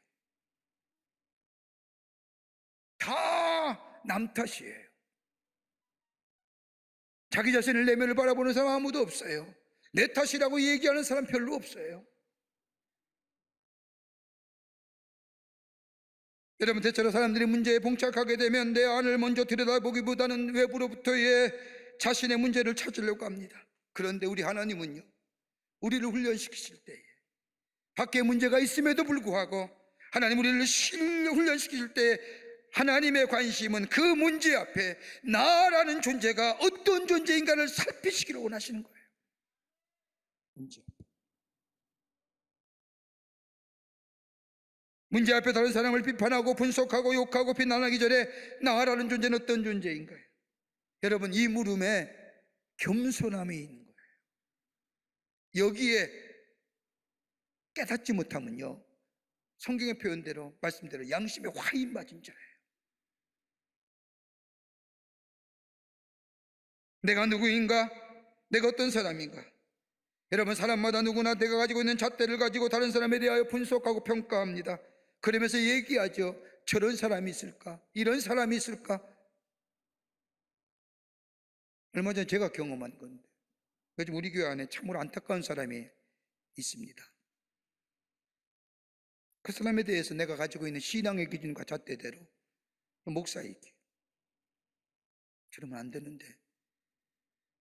다 남 탓이에요. 자기 자신을 내면을 바라보는 사람 아무도 없어요. 내 탓이라고 얘기하는 사람 별로 없어요. 여러분, 대체로 사람들이 문제에 봉착하게 되면 내 안을 먼저 들여다보기보다는 외부로부터의 자신의 문제를 찾으려고 합니다. 그런데 우리 하나님은요, 우리를 훈련시키실 때에 밖에 문제가 있음에도 불구하고 하나님 우리를 훈련시키실 때 하나님의 관심은 그 문제 앞에 나라는 존재가 어떤 존재인가를 살피시기를 원하시는 거예요. 문제 앞에 다른 사람을 비판하고 분석하고 욕하고 비난하기 전에 나라는 존재는 어떤 존재인가요? 여러분, 이 물음에 겸손함이 있는 거예요. 여기에 깨닫지 못하면요, 성경의 표현대로 말씀대로 양심에 화인 맞은 자예요. 내가 누구인가? 내가 어떤 사람인가? 여러분, 사람마다 누구나 내가 가지고 있는 잣대를 가지고 다른 사람에 대하여 분석하고 평가합니다. 그러면서 얘기하죠. 저런 사람이 있을까? 이런 사람이 있을까? 얼마 전에 제가 경험한 건데, 요즘 우리 교회 안에 참으로 안타까운 사람이 있습니다. 그 사람에 대해서 내가 가지고 있는 신앙의 기준과 잣대대로 목사에게 저러면 안 되는데,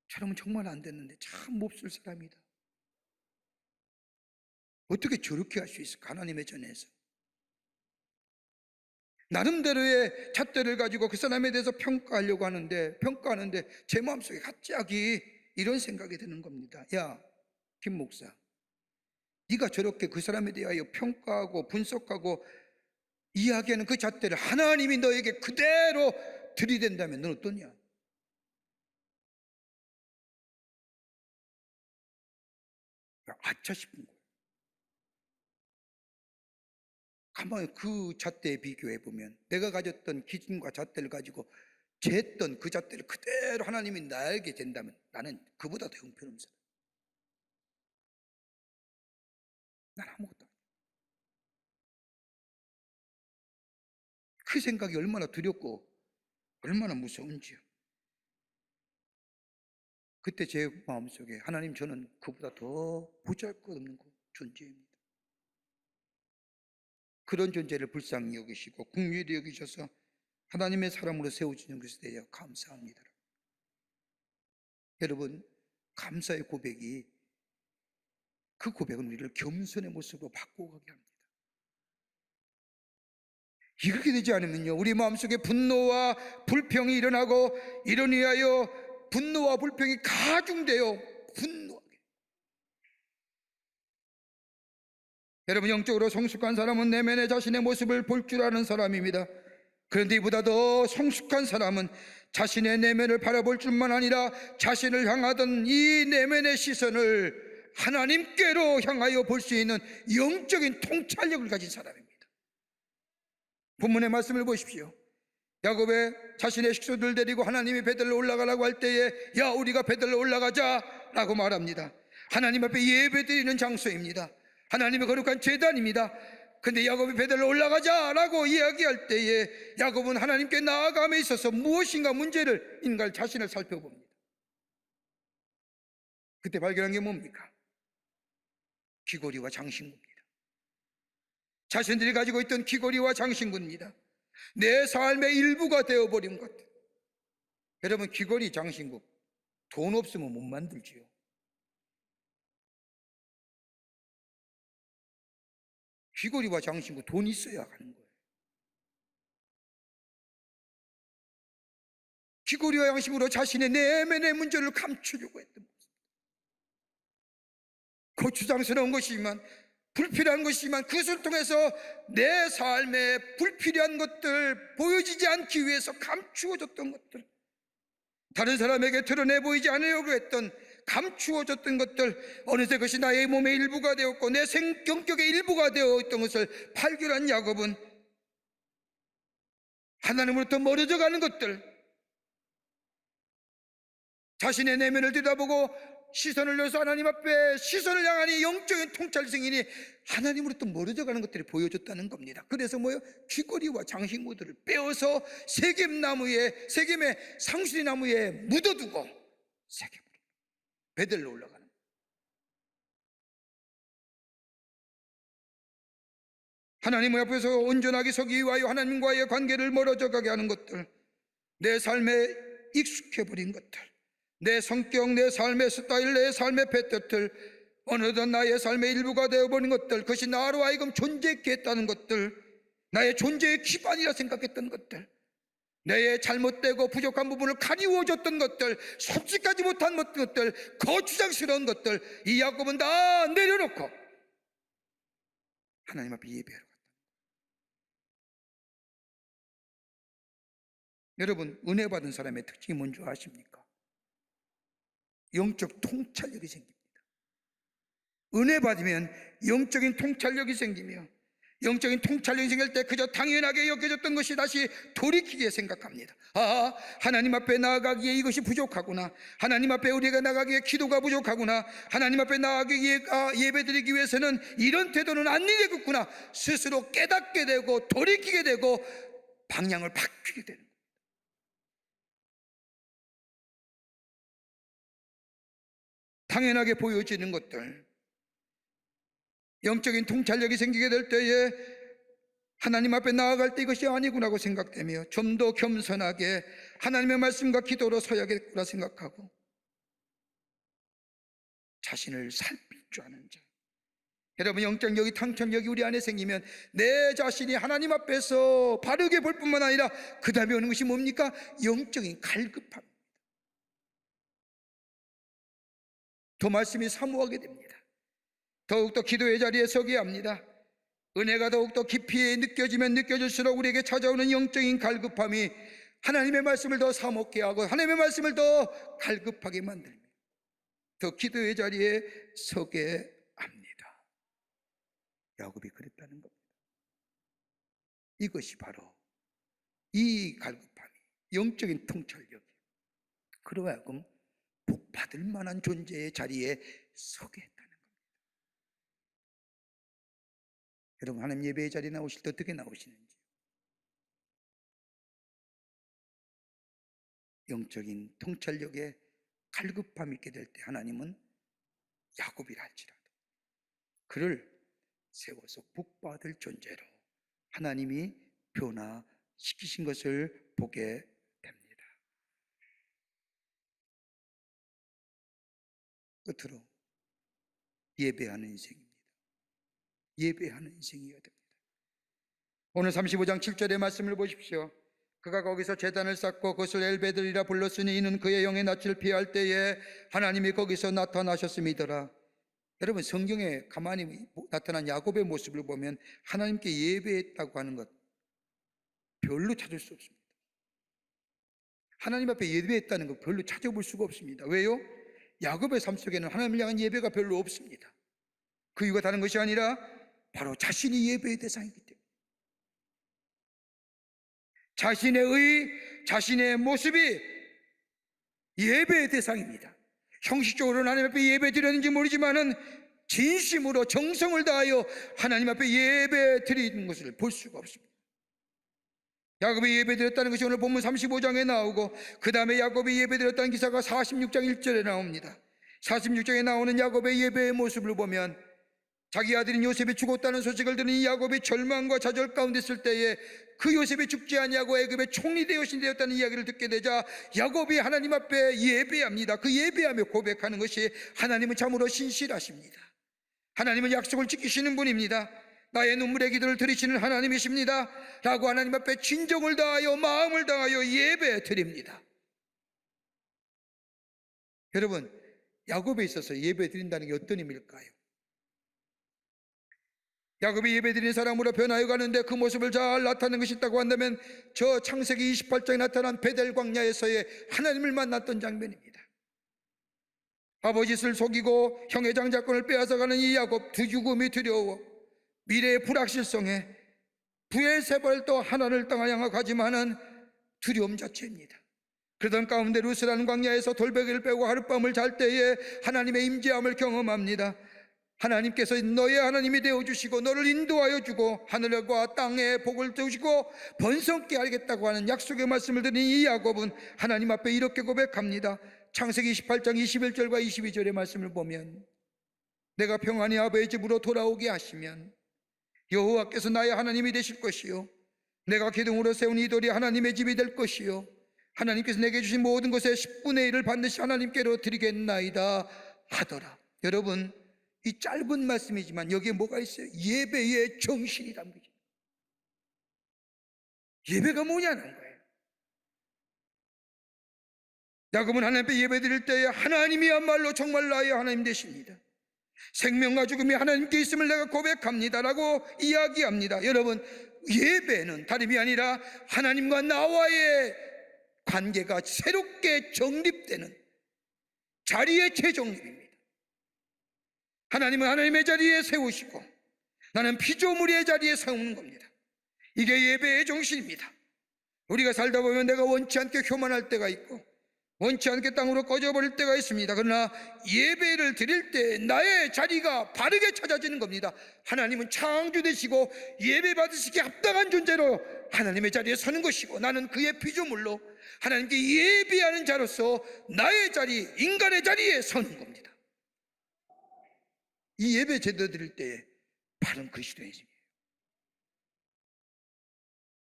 저러면 정말 안 되는데 참 몹쓸 사람이다. 어떻게 저렇게 할 수 있을까? 하나님의 전에서 나름대로의 잣대를 가지고 그 사람에 대해서 평가하는데 제 마음속에 갑자기 이런 생각이 드는 겁니다. 야, 김 목사, 네가 저렇게 그 사람에 대하여 평가하고 분석하고 이야기하는 그 잣대를 하나님이 너에게 그대로 들이댄다면 넌 어떠냐? 아차 싶은 거예요. 가만히 그 잣대에 비교해 보면 내가 가졌던 기준과 잣대를 가지고 쟀던 그 잣대를 그대로 하나님이 나에게 된다면 나는 그보다 더 형편없는 사람. 난 아무것도 아니야. 그 생각이 얼마나 두렵고 얼마나 무서운지요. 그때 제 마음속에 하나님, 저는 그보다 더 보잘것없는 존재입니다. 그런 존재를 불쌍히 여기시고 긍휼히 여기셔서 하나님의 사람으로 세워주는 것에 대해 감사합니다. 여러분, 감사의 고백이, 그 고백은 우리를 겸손의 모습으로 바꿔가게 합니다. 이렇게 되지 않으면요, 우리 마음속에 분노와 불평이 일어나고 이런 위하여 분노와 불평이 가중되어 분노하게. 여러분, 영적으로 성숙한 사람은 내면의 자신의 모습을 볼 줄 아는 사람입니다. 그런데 이보다 더 성숙한 사람은 자신의 내면을 바라볼 줄만 아니라 자신을 향하던 이 내면의 시선을 하나님께로 향하여 볼 수 있는 영적인 통찰력을 가진 사람입니다. 본문의 말씀을 보십시오. 야곱의 자신의 식소들 데리고 하나님이 베들로 올라가라고 할 때에 야, 우리가 베들로 올라가자 라고 말합니다. 하나님 앞에 예배드리는 장소입니다. 하나님의 거룩한 제단입니다. 근데 야곱이 베들로 올라가자 라고 이야기할 때에 야곱은 하나님께 나아감에 있어서 무엇인가 문제를, 인간 자신을 살펴봅니다. 그때 발견한 게 뭡니까? 귀고리와 장신구입니다. 자신들이 가지고 있던 귀고리와 장신구입니다. 내 삶의 일부가 되어버린 것. 여러분, 귀고리, 장신구 돈 없으면 못 만들지요. 귀고리와 장신구 돈 있어야 하는 거예요. 귀고리와 장신구로 자신의 내면의 문제를 감추려고 했던 모습. 고추장스러운 것이지만, 불필요한 것이지만 그것을 통해서 내 삶에 불필요한 것들, 보여지지 않기 위해서 감추어졌던 것들, 다른 사람에게 드러내 보이지 않으려고 했던 감추어졌던 것들, 어느새 그것이 나의 몸의 일부가 되었고 내 성격의 일부가 되어 있던 것을 발견한 야곱은 하나님으로부터 멀어져 가는 것들, 자신의 내면을 들여다보고 시선을 내서 하나님 앞에 시선을 향하니 영적인 통찰 승인이 하나님으로부터 멀어져 가는 것들이 보여줬다는 겁니다. 그래서 뭐요? 귀고리와 장신구들을 빼어서 세겜의 상수리 나무에 묻어두고 새겨버린 베델로 올라가는, 하나님 앞에서 온전하게 서기 위하여 하나님과의 관계를 멀어져 가게 하는 것들, 내 삶에 익숙해버린 것들, 내 성격, 내 삶의 스타일, 내 삶의 패턴들, 어느덧 나의 삶의 일부가 되어버린 것들, 그것이 나로 하여금 존재했게 했다는 것들, 나의 존재의 기반이라 생각했던 것들, 내 잘못되고 부족한 부분을 가리워줬던 것들, 솔직하지 못한 것들, 거추장스러운 것들, 이 야곱은 다 내려놓고 하나님 앞에 예배하러 갔다. 여러분, 은혜 받은 사람의 특징이 뭔지 아십니까? 영적 통찰력이 생깁니다. 은혜 받으면 영적인 통찰력이 생기며, 영적인 통찰력이 생길 때 그저 당연하게 여겨졌던 것이 다시 돌이키게 생각합니다. 하나님 앞에 나아가기에 이것이 부족하구나, 하나님 앞에 우리가 나가기에 기도가 부족하구나, 하나님 앞에 나아가기에 예배드리기 위해서는 이런 태도는 안 되겠구나, 스스로 깨닫게 되고 돌이키게 되고 방향을 바뀌게 되는 겁니다. 당연하게 보여지는 것들, 영적인 통찰력이 생기게 될 때에 하나님 앞에 나아갈 때 이것이 아니구나고 생각되며 좀 더 겸손하게 하나님의 말씀과 기도로 서야겠구나 생각하고 자신을 살필 줄 아는 자. 여러분, 영적력이, 통찰력이 우리 안에 생기면 내 자신이 하나님 앞에서 바르게 볼 뿐만 아니라 그 다음에 오는 것이 뭡니까? 영적인 갈급함. 더 말씀이 사모하게 됩니다. 더욱더 기도의 자리에 서게 합니다. 은혜가 더욱더 깊이 느껴지면 느껴질수록 우리에게 찾아오는 영적인 갈급함이 하나님의 말씀을 더 사먹게 하고 하나님의 말씀을 더 갈급하게 만듭니다. 더 기도의 자리에 서게 합니다. 야곱이 그랬다는 겁니다. 이것이 바로 이 갈급함이 영적인 통찰력이에요. 그로 하여금 복 받을 만한 존재의 자리에 서게 했다는 겁니다. 여러분, 하나님 예배의 자리에 나오실 때 어떻게 나오시는지, 영적인 통찰력에 갈급함이 있게 될 때 하나님은 야곱이라 할지라도 그를 세워서 복받을 존재로 하나님이 변화시키신 것을 보게 됩니다. 끝으로 예배하는 인생입니다. 예배하는 인생이어야 됩니다. 오늘 35장 7절의 말씀을 보십시오. 그가 거기서 제단을 쌓고 그것을 엘베들이라 불렀으니 이는 그의 영의 낯을 피할 때에 하나님이 거기서 나타나셨음이더라. 여러분, 성경에 가만히 나타난 야곱의 모습을 보면 하나님께 예배했다고 하는 것 별로 찾을 수 없습니다. 하나님 앞에 예배했다는 것 별로 찾아볼 수가 없습니다. 왜요? 야곱의 삶 속에는 하나님을 향한 예배가 별로 없습니다. 그 이유가 다른 것이 아니라 바로 자신이 예배의 대상이기 때문에, 자신의 모습이 예배의 대상입니다. 형식적으로는 하나님 앞에 예배 드렸는지 모르지만은 진심으로 정성을 다하여 하나님 앞에 예배 드리는 것을 볼 수가 없습니다. 야곱이 예배 드렸다는 것이 오늘 본문 35장에 나오고, 그 다음에 야곱이 예배 드렸다는 기사가 46장 1절에 나옵니다. 46장에 나오는 야곱의 예배의 모습을 보면 자기 아들인 요셉이 죽었다는 소식을 들은 이 야곱이 절망과 좌절 가운데 있을 때에 그 요셉이 죽지 아니하고 애굽의 총리 대신 되었다는 이야기를 듣게 되자 야곱이 하나님 앞에 예배합니다. 그 예배하며 고백하는 것이 하나님은 참으로 신실하십니다. 하나님은 약속을 지키시는 분입니다. 나의 눈물의 기도를 들으시는 하나님이십니다 라고 하나님 앞에 진정을 다하여 마음을 다하여 예배 드립니다. 여러분, 야곱에 있어서 예배 드린다는 게 어떤 의미일까요? 야곱이 예배드리는 사람으로 변하여 가는데 그 모습을 잘 나타내는 것이 있다고 한다면 저 창세기 28장에 나타난 베델 광야에서의 하나님을 만났던 장면입니다. 아버지를 속이고 형의 장자권을 빼앗아가는 이 야곱, 두 죽음이 두려워 미래의 불확실성에 부엘세발도 하나를 향하여 가지만은 두려움 자체입니다. 그러던 가운데 루스라는 광야에서 돌베개를 빼고 하룻밤을 잘 때에 하나님의 임재함을 경험합니다. 하나님께서 너의 하나님이 되어주시고 너를 인도하여 주고 하늘과 땅에 복을 주시고 번성케 하겠다고 하는 약속의 말씀을 들은 이 야곱은 하나님 앞에 이렇게 고백합니다. 창세기 28장 21절과 22절의 말씀을 보면 내가 평안히 아버지 집으로 돌아오게 하시면 여호와께서 나의 하나님이 되실 것이요 내가 기둥으로 세운 이 돌이 하나님의 집이 될 것이요 하나님께서 내게 주신 모든 것의 10분의 1을 반드시 하나님께로 드리겠나이다 하더라. 여러분, 이 짧은 말씀이지만 여기에 뭐가 있어요? 예배의 정신이 담겨져. 예배가 뭐냐는 거예요. 야곱은 하나님 앞에 예배 드릴 때에 하나님이야말로 정말 나의 하나님 되십니다. 생명과 죽음이 하나님께 있음을 내가 고백합니다 라고 이야기합니다. 여러분, 예배는 다름이 아니라 하나님과 나와의 관계가 새롭게 정립되는 자리의 재정립입니다. 하나님은 하나님의 자리에 세우시고 나는 피조물의 자리에 세우는 겁니다. 이게 예배의 정신입니다. 우리가 살다 보면 내가 원치 않게 교만할 때가 있고 원치 않게 땅으로 꺼져버릴 때가 있습니다. 그러나 예배를 드릴 때 나의 자리가 바르게 찾아지는 겁니다. 하나님은 창조 되시고 예배 받으시기에 합당한 존재로 하나님의 자리에 서는 것이고 나는 그의 피조물로 하나님께 예배하는 자로서 나의 자리, 인간의 자리에 서는 겁니다. 이 예배 제대로 드릴 때에 바른 그리스도인이에요.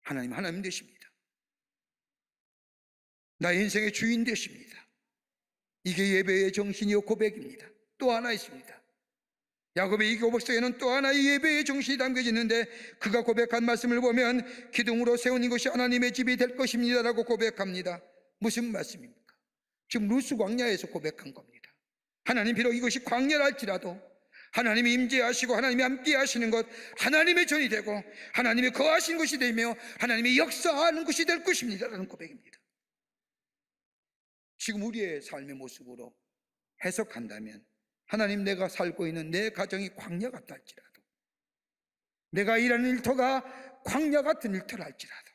하나님 되십니다. 나의 인생의 주인 되십니다. 이게 예배의 정신이요 고백입니다. 또 하나 있습니다. 야곱의 이 고백 속에는 또 하나의 예배의 정신이 담겨지는데 그가 고백한 말씀을 보면 기둥으로 세운 이것이 하나님의 집이 될 것입니다 라고 고백합니다. 무슨 말씀입니까? 지금 루스 광야에서 고백한 겁니다. 하나님 비록 이것이 광야랄지라도 하나님이 임재하시고 하나님이 함께 하시는 것, 하나님의 전이 되고 하나님이 거하신 것이 되며 하나님이 역사하는 것이 될 것입니다 라는 고백입니다. 지금 우리의 삶의 모습으로 해석한다면 하나님, 내가 살고 있는 내 가정이 광야 같다 할지라도, 내가 일하는 일터가 광야 같은 일터라 할지라도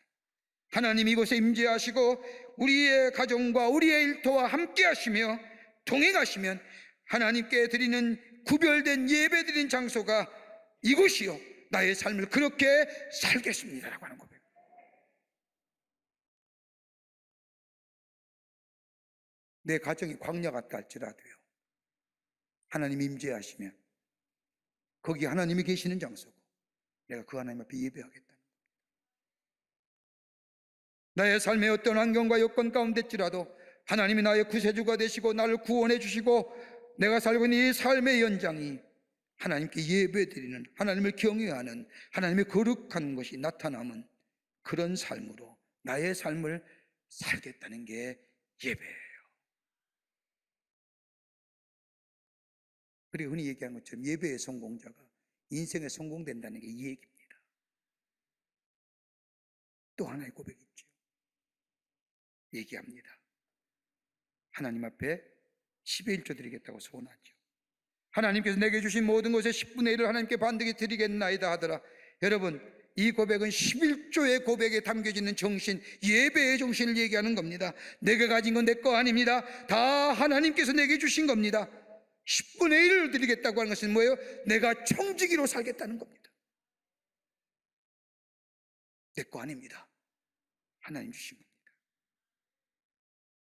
하나님 이곳에 임재하시고 우리의 가정과 우리의 일터와 함께 하시며 동행하시면 하나님께 드리는 구별된 예배 드리는 장소가 이곳이요 나의 삶을 그렇게 살겠습니다 라고 하는 거예요. 내 가정이 광야 같다 할지라도요 하나님 임재하시면 거기 하나님이 계시는 장소고 내가 그 하나님 앞에 예배하겠다는 겁니다. 나의 삶의 어떤 환경과 여건 가운데일지라도 하나님이 나의 구세주가 되시고 나를 구원해 주시고 내가 살고 있는 이 삶의 연장이 하나님께 예배드리는, 하나님을 경외하는, 하나님의 거룩한 것이 나타나는 그런 삶으로 나의 삶을 살겠다는 게 예배예요. 그리고 흔히 얘기한 것처럼 예배의 성공자가 인생에 성공된다는 게 이 얘기입니다. 또 하나의 고백이 있죠. 얘기합니다. 하나님 앞에 10의 1조 드리겠다고 소원하죠. 하나님께서 내게 주신 모든 것의 10분의 1을 하나님께 반드시 드리겠나이다 하더라. 여러분, 이 고백은 11조의 고백에 담겨지는 정신, 예배의 정신을 얘기하는 겁니다. 내가 가진 건 내 거 아닙니다. 다 하나님께서 내게 주신 겁니다. 10분의 1을 드리겠다고 하는 것은 뭐예요? 내가 청지기로 살겠다는 겁니다. 내 거 아닙니다. 하나님 주신 겁니다.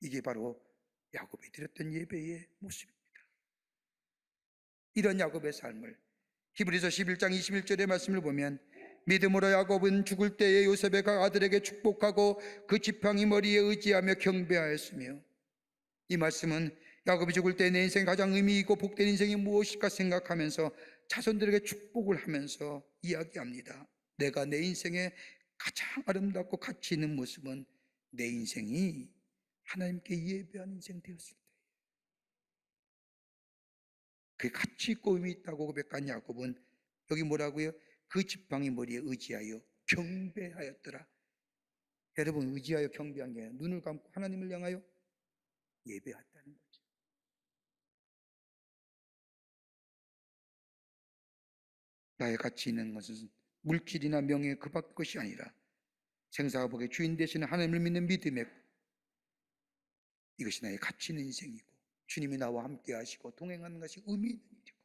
이게 바로 야곱이 드렸던 예배의 모습입니다. 이런 야곱의 삶을 히브리서 11장 21절의 말씀을 보면 믿음으로 야곱은 죽을 때에 요셉의 각 아들에게 축복하고 그 지팡이 머리에 의지하며 경배하였으며, 이 말씀은 야곱이 죽을 때 내 인생 가장 의미 있고 복된 인생이 무엇일까 생각하면서 자손들에게 축복을 하면서 이야기합니다. 내가 내 인생에 가장 아름답고 가치 있는 모습은 내 인생이 하나님께 예배한 인생 되었을 때, 그게 가치 있고 의미 있다고 고백한 야곱은 여기 뭐라고요? 그 지팡이 머리에 의지하여 경배하였더라. 여러분, 의지하여 경배한 게 아니라 눈을 감고 하나님을 향하여 예배했다는 거죠. 나의 가치 있는 것은 물질이나 명예 그 밖의 것이 아니라 생사와 복의 주인 되시는 하나님을 믿는 믿음의, 이것이 나의 가치 있는 인생이고 주님이 나와 함께 하시고 동행하는 것이 의미 있는 일이고,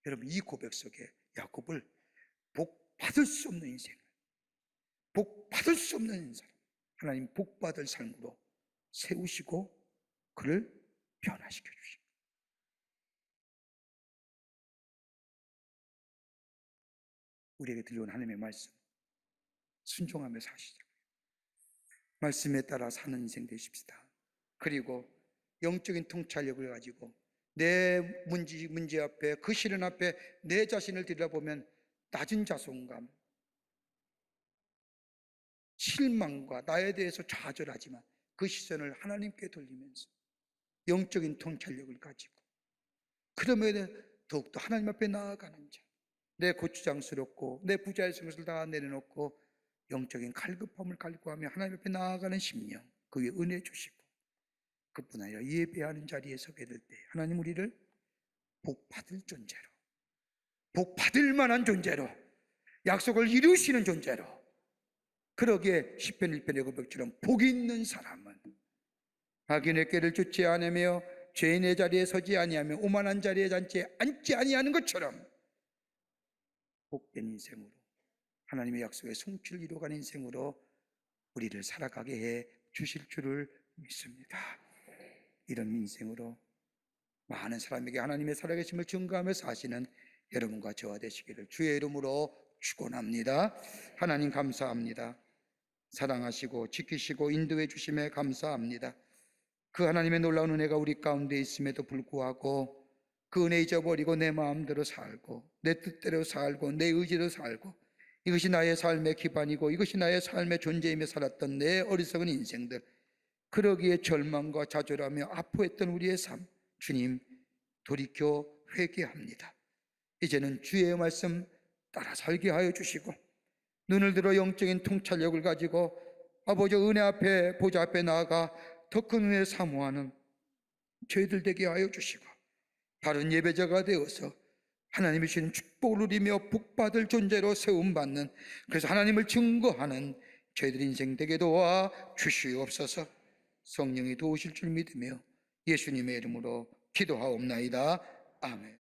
여러분, 이 고백 속에 야곱을 복 받을 수 없는 인생, 복 받을 수 없는 사람, 하나님 복 받을 삶으로 세우시고 그를 변화시켜 주십니다. 우리에게 들려온 하나님의 말씀 순종하며 사시죠. 말씀에 따라 사는 인생 되십시다. 그리고 영적인 통찰력을 가지고 내 문제 앞에, 그 시련 앞에 내 자신을 들여다보면 낮은 자존감, 실망과 나에 대해서 좌절하지만 그 시선을 하나님께 돌리면서 영적인 통찰력을 가지고, 그러면 더욱더 하나님 앞에 나아가는 자, 내 고추장스럽고 내 부자의 것을 다 내려놓고 영적인 갈급함을 갈구하며 하나님 앞에 나아가는 심령, 그 위에 은혜 주시고, 그뿐 아니라 예배하는 자리에 서게 될 때 하나님 우리를 복받을 존재로, 복받을 만한 존재로, 약속을 이루시는 존재로, 그러기에 시편 1편의 고백처럼 복 있는 사람은 악인의 꾀를 쫓지 않으며 죄인의 자리에 서지 아니하며 오만한 자리에 앉지 아니하는 것처럼 복된 인생으로, 하나님의 약속의 성취를 이루어가는 인생으로 우리를 살아가게 해 주실 줄을 믿습니다. 이런 인생으로 많은 사람에게 하나님의 살아계심을 증거하며 사시는 여러분과 저와 되시기를 주의 이름으로 축원합니다. 하나님 감사합니다. 사랑하시고 지키시고 인도해 주심에 감사합니다. 그 하나님의 놀라운 은혜가 우리 가운데 있음에도 불구하고 그 은혜 잊어버리고 내 마음대로 살고 내 뜻대로 살고 내 의지로 살고, 이것이 나의 삶의 기반이고 이것이 나의 삶의 존재이며 살았던 내 어리석은 인생들, 그러기에 절망과 좌절하며 아파했던 우리의 삶, 주님 돌이켜 회개합니다. 이제는 주의 말씀 따라 살게 하여 주시고, 눈을 들어 영적인 통찰력을 가지고 아버지 은혜 앞에, 보좌 앞에 나아가 더 큰 은혜를 사모하는 저희들 되게 하여 주시고, 바른 예배자가 되어서 하나님이 주시는 축복을 누리며 복받을 존재로 세움받는, 그래서 하나님을 증거하는 저희들 인생 되게 도와 주시옵소서. 성령이 도우실 줄 믿으며 예수님의 이름으로 기도하옵나이다. 아멘.